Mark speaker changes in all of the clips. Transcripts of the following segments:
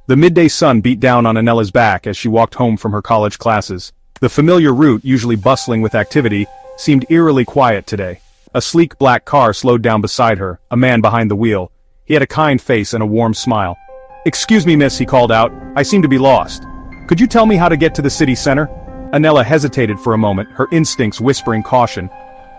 Speaker 1: The midday sun beat down on Anele's back as she walked home from her college classes. The familiar route, usually bustling with activity, seemed eerily quiet today. A sleek black car slowed down beside her, a man behind the wheel. He had a kind face and a warm smile. "Excuse me, miss," he called out. "I seem to be lost. Could you tell me how to get to the city center?" Anele hesitated for a moment, her instincts whispering caution.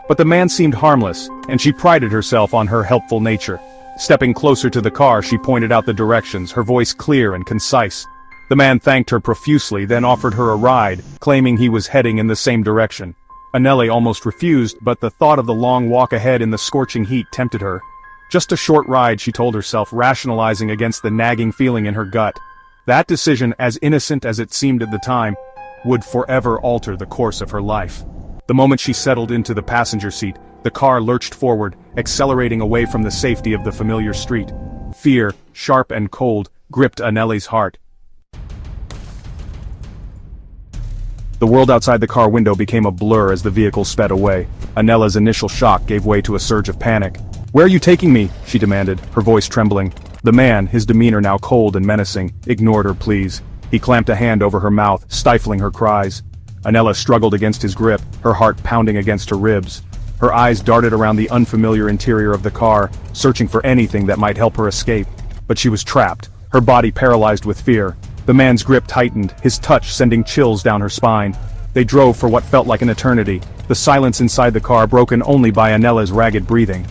Speaker 1: But the man seemed harmless, and she prided herself on her helpful nature. Stepping closer to the car, she pointed out the directions, her voice clear and concise. The man thanked her profusely, then offered her a ride, claiming he was heading in the same direction. Anele almost refused, but the thought of the long walk ahead in the scorching heat tempted her. Just a short ride, she told herself, rationalizing against the nagging feeling in her gut. That decision, as innocent as it seemed at the time, would forever alter the course of her life. The moment she settled into the passenger seat, the car lurched forward, accelerating away from the safety of the familiar street. Fear, sharp and cold, gripped Anele's heart. The world outside the car window became a blur as the vehicle sped away. Anele's initial shock gave way to a surge of panic. "Where are you taking me?" she demanded, her voice trembling. The man, his demeanor now cold and menacing, ignored her pleas. He clamped a hand over her mouth, stifling her cries. Anele struggled against his grip, her heart pounding against her ribs. Her eyes darted around the unfamiliar interior of the car, searching for anything that might help her escape. But she was trapped, her body paralyzed with fear. The man's grip tightened, his touch sending chills down her spine. They drove for what felt like an eternity, the silence inside the car broken only by Anele's ragged breathing.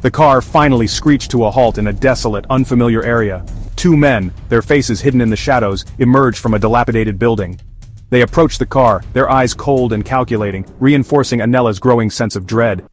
Speaker 1: The car finally screeched to a halt in a desolate, unfamiliar area. Two men, their faces hidden in the shadows, emerged from a dilapidated building. They approached the car, their eyes cold and calculating, reinforcing Anele's growing sense of dread.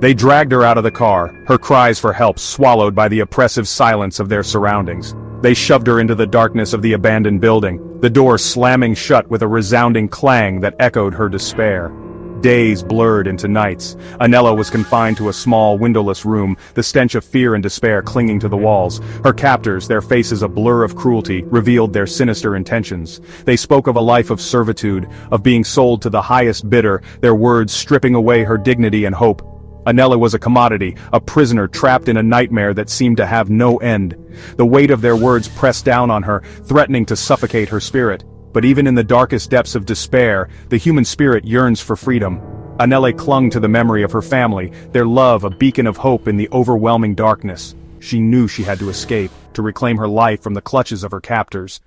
Speaker 1: They dragged her out of the car, her cries for help swallowed by the oppressive silence of their surroundings. They shoved her into the darkness of the abandoned building, the door slamming shut with a resounding clang that echoed her despair. Days blurred into nights. Anele was confined to a small, windowless room, the stench of fear and despair clinging to the walls. Her captors, their faces a blur of cruelty, revealed their sinister intentions. They spoke of a life of servitude, of being sold to the highest bidder, their words stripping away her dignity and hope. Anele was a commodity, a prisoner trapped in a nightmare that seemed to have no end. The weight of their words pressed down on her, threatening to suffocate her spirit. But even in the darkest depths of despair, the human spirit yearns for freedom. Anele clung to the memory of her family, their love a beacon of hope in the overwhelming darkness. She knew she had to escape, to reclaim her life from the clutches of her captors.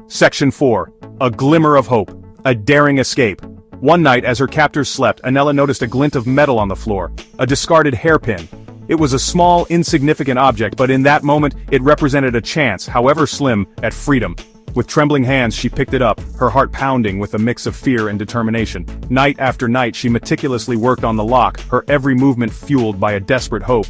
Speaker 1: Section 4. A glimmer of hope. A daring escape. One night as her captors slept, Anele noticed a glint of metal on the floor, a discarded hairpin. It was a small, insignificant object, but in that moment, it represented a chance, however slim, at freedom. With trembling hands she picked it up, her heart pounding with a mix of fear and determination. Night after night she meticulously worked on the lock, her every movement fueled by a desperate hope.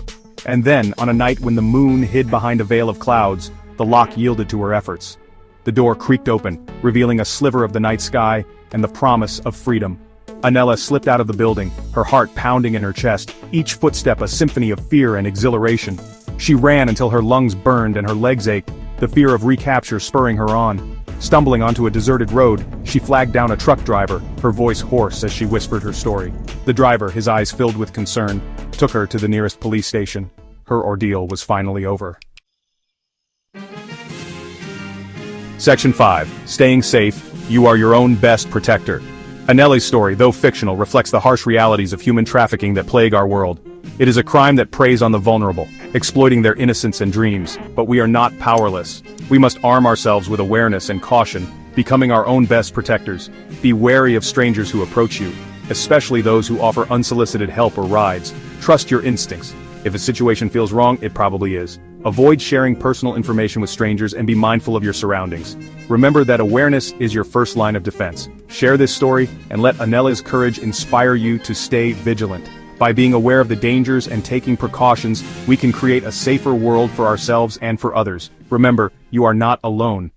Speaker 1: And then, on a night when the moon hid behind a veil of clouds, the lock yielded to her efforts. The door creaked open, revealing a sliver of the night sky and the promise of freedom. Anele slipped out of the building, her heart pounding in her chest, each footstep a symphony of fear and exhilaration. She ran until her lungs burned and her legs ached, the fear of recapture spurring her on. Stumbling onto a deserted road, she flagged down a truck driver, her voice hoarse as she whispered her story. The driver, his eyes filled with concern, took her to the nearest police station. Her ordeal was finally over. Section 5. Staying safe, you are your own best protector. Anele's story, though fictional, reflects the harsh realities of human trafficking that plague our world. It is a crime that preys on the vulnerable, exploiting their innocence and dreams, but we are not powerless. We must arm ourselves with awareness and caution, becoming our own best protectors. Be wary of strangers who approach you, especially those who offer unsolicited help or rides. Trust your instincts. If a situation feels wrong, it probably is. Avoid sharing personal information with strangers and be mindful of your surroundings. Remember that awareness is your first line of defense. Share this story and let Anele's courage inspire you to stay vigilant. By being aware of the dangers and taking precautions, we can create a safer world for ourselves and for others. Remember, you are not alone.